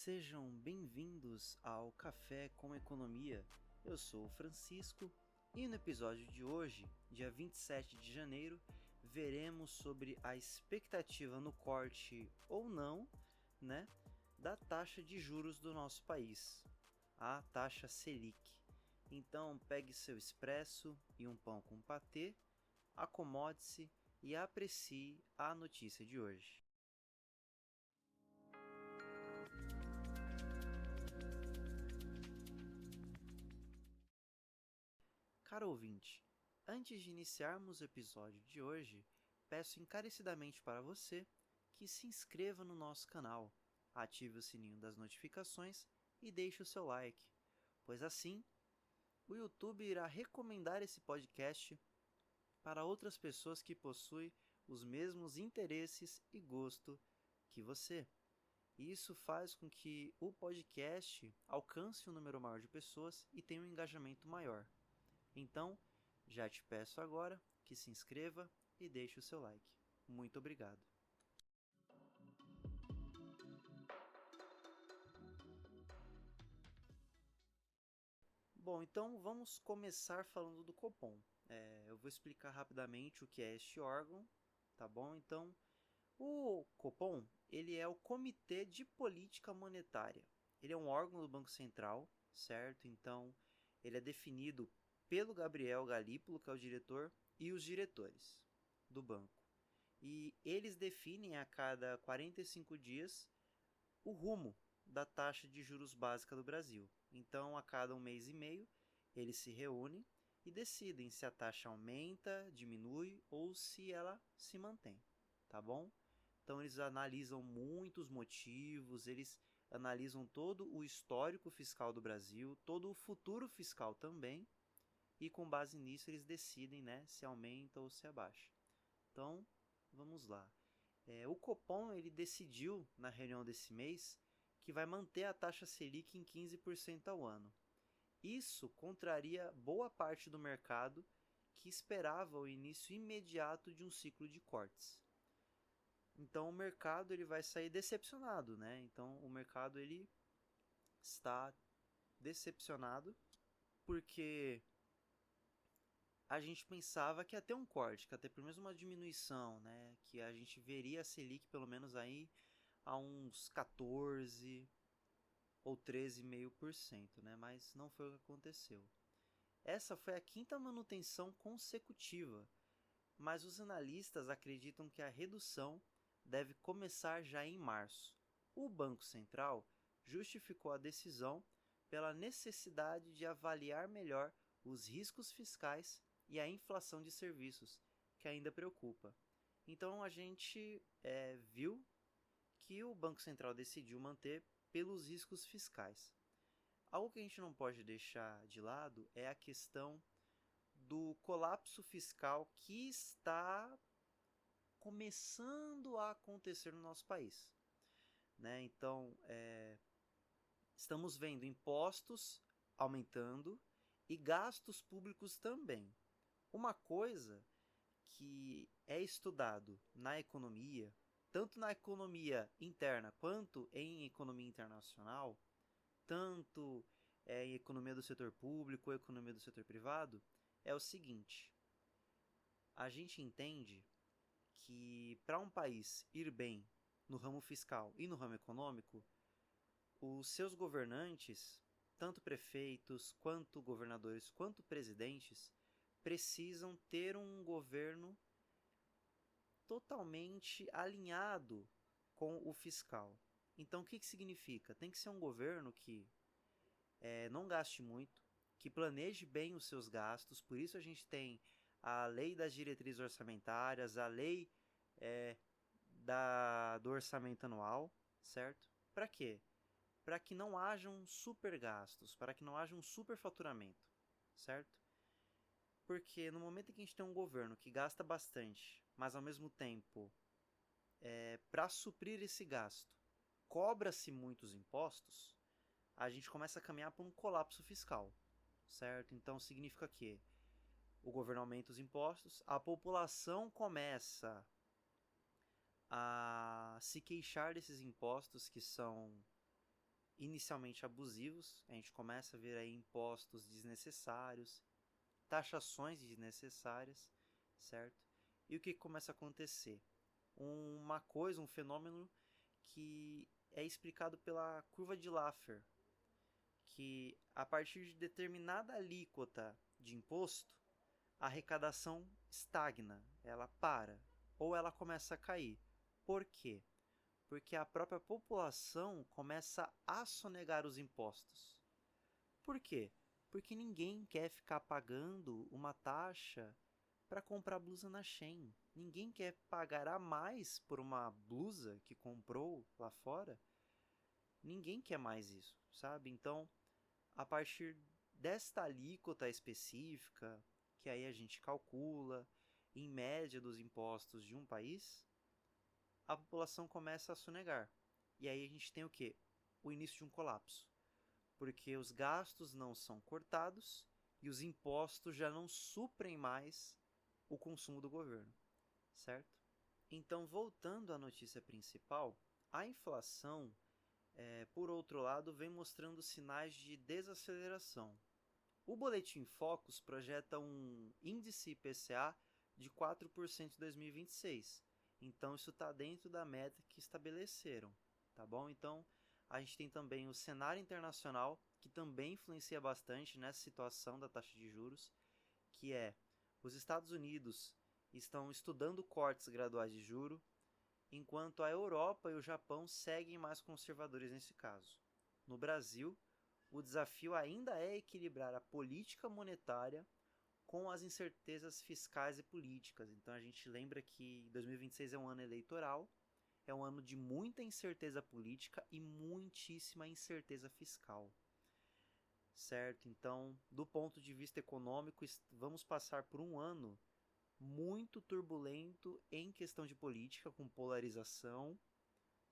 Sejam bem-vindos ao Café com Economia. Eu sou o Francisco e no episódio de hoje, dia 27 de janeiro, veremos sobre a expectativa no corte ou não, da taxa de juros do nosso país, a taxa Selic. Então pegue seu expresso e um pão com patê, acomode-se e aprecie a notícia de hoje. Caro ouvinte, antes de iniciarmos o episódio de hoje, peço encarecidamente para você que se inscreva no nosso canal, ative o sininho das notificações e deixe o seu like, pois assim o YouTube irá recomendar esse podcast para outras pessoas que possuem os mesmos interesses e gosto que você. E isso faz com que o podcast alcance um número maior de pessoas e tenha um engajamento maior. Então, já te peço agora que se inscreva e deixe o seu like. Muito obrigado. Bom, então vamos começar falando do Copom. Eu vou explicar rapidamente o que é este órgão, tá bom? Então, o Copom, ele é o Comitê de Política Monetária. Ele é um órgão do Banco Central, certo? Então, ele é definido pelo Gabriel Galípolo, que é o diretor, e os diretores do banco. E eles definem a cada 45 dias o rumo da taxa de juros básica do Brasil. Então, a cada um mês e meio, eles se reúnem e decidem se a taxa aumenta, diminui ou se ela se mantém, tá bom? Então, eles analisam muitos motivos, eles analisam todo o histórico fiscal do Brasil, todo o futuro fiscal também, e com base nisso eles decidem, se aumenta ou se abaixa. Então, vamos lá. O Copom ele decidiu, na reunião desse mês, que vai manter a taxa Selic em 15% ao ano. Isso contraria boa parte do mercado que esperava o início imediato de um ciclo de cortes. Então o mercado ele vai sair decepcionado, Então o mercado ele está decepcionado porque a gente pensava que ia ter um corte, que ia ter pelo menos uma diminuição, Que a gente veria a Selic pelo menos aí a uns 14 ou 13,5%, Mas não foi o que aconteceu. Essa foi a quinta manutenção consecutiva, mas os analistas acreditam que a redução deve começar já em março. O Banco Central justificou a decisão pela necessidade de avaliar melhor os riscos fiscais e a inflação de serviços, que ainda preocupa. Então a gente viu que o Banco Central decidiu manter pelos riscos fiscais. Algo que a gente não pode deixar de lado é a questão do colapso fiscal que está começando a acontecer no nosso país. Então, estamos vendo impostos aumentando e gastos públicos também. Uma coisa que é estudado na economia, tanto na economia interna quanto em economia internacional, tanto em economia do setor público ou economia do setor privado, é o seguinte: a gente entende que para um país ir bem no ramo fiscal e no ramo econômico, os seus governantes, tanto prefeitos, quanto governadores, quanto presidentes, precisam ter um governo totalmente alinhado com o fiscal. Então, o que significa? Tem que ser um governo que não gaste muito, que planeje bem os seus gastos. Por isso a gente tem a lei das diretrizes orçamentárias, a lei do orçamento anual, certo? Para quê? Para que não hajam supergastos, para que não haja um superfaturamento, certo? Porque no momento em que a gente tem um governo que gasta bastante, mas ao mesmo tempo, para suprir esse gasto, cobra-se muitos impostos, a gente começa a caminhar para um colapso fiscal, certo? Então significa que o governo aumenta os impostos, a população começa a se queixar desses impostos que são inicialmente abusivos. A gente começa a ver aí impostos desnecessários, taxações desnecessárias, certo? E o que começa a acontecer? Um fenômeno que é explicado pela curva de Laffer, que a partir de determinada alíquota de imposto, a arrecadação estagna, ela para, ou ela começa a cair. Por quê? Porque a própria população começa a sonegar os impostos. Por quê? Porque ninguém quer ficar pagando uma taxa para comprar blusa na Shein. Ninguém quer pagar a mais por uma blusa que comprou lá fora. Ninguém quer mais isso, sabe? Então, a partir desta alíquota específica, que aí a gente calcula em média dos impostos de um país, a população começa a sonegar. E aí a gente tem o quê? O início de um colapso. Porque os gastos não são cortados e os impostos já não suprem mais o consumo do governo, certo? Então, voltando à notícia principal, a inflação, por outro lado, vem mostrando sinais de desaceleração. O Boletim Focus projeta um índice IPCA de 4% em 2026. Então, isso está dentro da meta que estabeleceram, tá bom? Então, a gente tem também o cenário internacional, que também influencia bastante nessa situação da taxa de juros, que é os Estados Unidos estão estudando cortes graduais de juro, enquanto a Europa e o Japão seguem mais conservadores nesse caso. No Brasil, o desafio ainda é equilibrar a política monetária com as incertezas fiscais e políticas. Então a gente lembra que 2026 é um ano eleitoral, é um ano de muita incerteza política e muitíssima incerteza fiscal. Certo? Então, do ponto de vista econômico, vamos passar por um ano muito turbulento em questão de política, com polarização,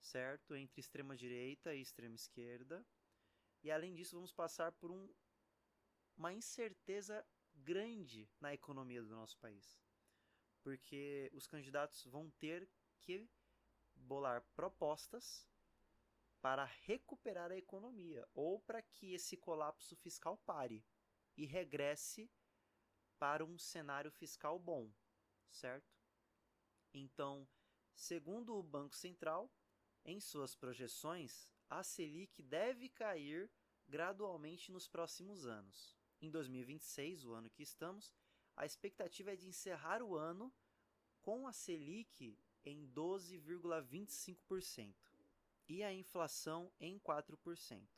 certo? Entre extrema-direita e extrema-esquerda. E além disso, vamos passar por uma incerteza grande na economia do nosso país. Porque os candidatos vão ter que bolar propostas para recuperar a economia ou para que esse colapso fiscal pare e regresse para um cenário fiscal bom, certo? Então, segundo o Banco Central, em suas projeções, a Selic deve cair gradualmente nos próximos anos. Em 2026, o ano que estamos, a expectativa é de encerrar o ano com a Selic em 12,25% e a inflação em 4%.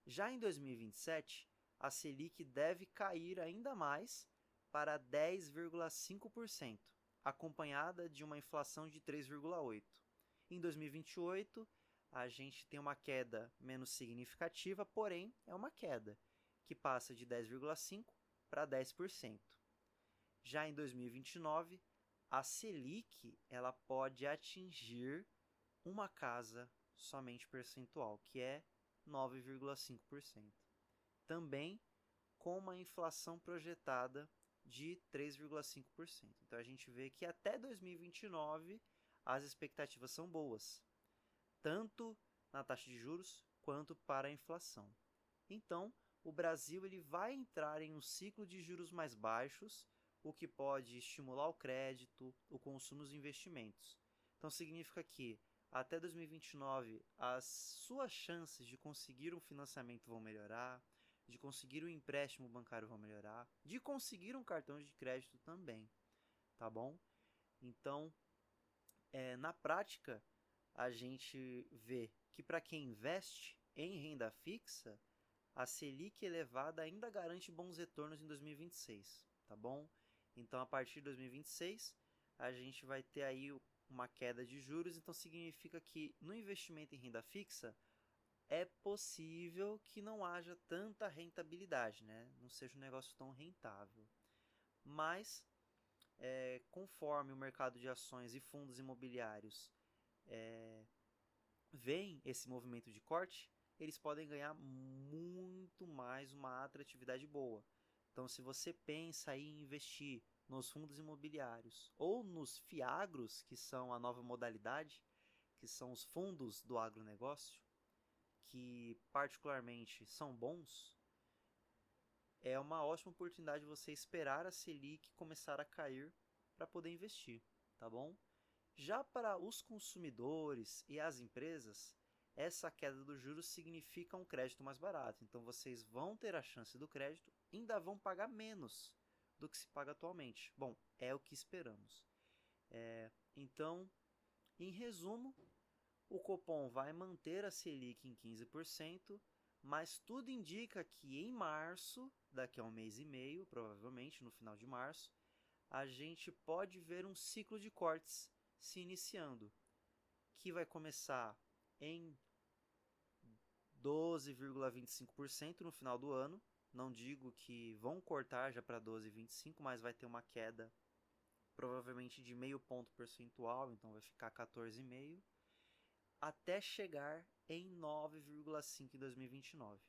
Já em 2027, a Selic deve cair ainda mais para 10,5%, acompanhada de uma inflação de 3,8%. Em 2028, a gente tem uma queda menos significativa, porém é uma queda, que passa de 10,5% para 10%. Já em 2029, a Selic ela pode atingir uma casa somente percentual, que é 9,5%. Também com uma inflação projetada de 3,5%. Então a gente vê que até 2029 as expectativas são boas, tanto na taxa de juros quanto para a inflação. Então, o Brasil ele vai entrar em um ciclo de juros mais baixos, o que pode estimular o crédito, o consumo e os investimentos. Então, significa que até 2029 as suas chances de conseguir um financiamento vão melhorar, de conseguir um empréstimo bancário vão melhorar, de conseguir um cartão de crédito também, tá bom? Então, na prática, a gente vê que para quem investe em renda fixa, a Selic elevada ainda garante bons retornos em 2026, tá bom? Então, a partir de 2026, a gente vai ter aí uma queda de juros, então significa que no investimento em renda fixa é possível que não haja tanta rentabilidade, né? Não seja um negócio tão rentável. Mas, conforme o mercado de ações e fundos imobiliários veem esse movimento de corte, eles podem ganhar muito mais uma atratividade boa. Então, se você pensa em investir nos fundos imobiliários ou nos FIAGROS, que são a nova modalidade, que são os fundos do agronegócio, que particularmente são bons, é uma ótima oportunidade de você esperar a Selic começar a cair para poder investir, tá bom? Já para os consumidores e as empresas, essa queda dos juros significa um crédito mais barato. Então vocês vão ter a chance do crédito e ainda vão pagar menos do que se paga atualmente. Bom, é o que esperamos. Então, em resumo, o Copom vai manter a Selic em 15%, mas tudo indica que em março, daqui a um mês e meio, provavelmente no final de março, a gente pode ver um ciclo de cortes se iniciando, que vai começar em 12,25% no final do ano. Não digo que vão cortar já para 12,25%, mas vai ter uma queda provavelmente de meio ponto percentual, então vai ficar 14,5%, até chegar em 9,5% em 2029.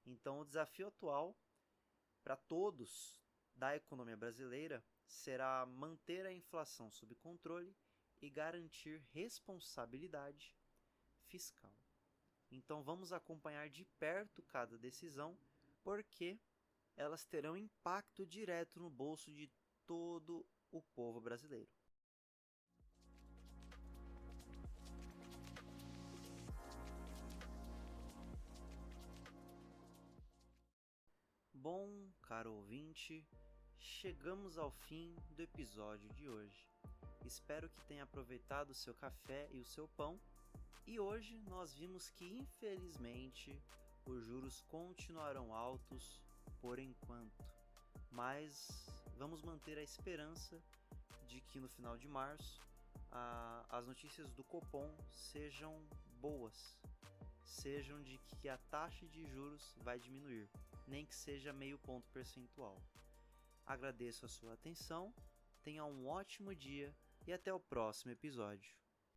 Então o desafio atual para todos da economia brasileira será manter a inflação sob controle e garantir responsabilidade fiscal. Então vamos acompanhar de perto cada decisão, porque elas terão impacto direto no bolso de todo o povo brasileiro. Bom, caro ouvinte, chegamos ao fim do episódio de hoje. Espero que tenha aproveitado o seu café e o seu pão. E hoje nós vimos que, infelizmente, os juros continuarão altos por enquanto. Mas vamos manter a esperança de que no final de março as notícias do Copom sejam boas. Sejam de que a taxa de juros vai diminuir, nem que seja meio ponto percentual. Agradeço a sua atenção, tenha um ótimo dia e até o próximo episódio.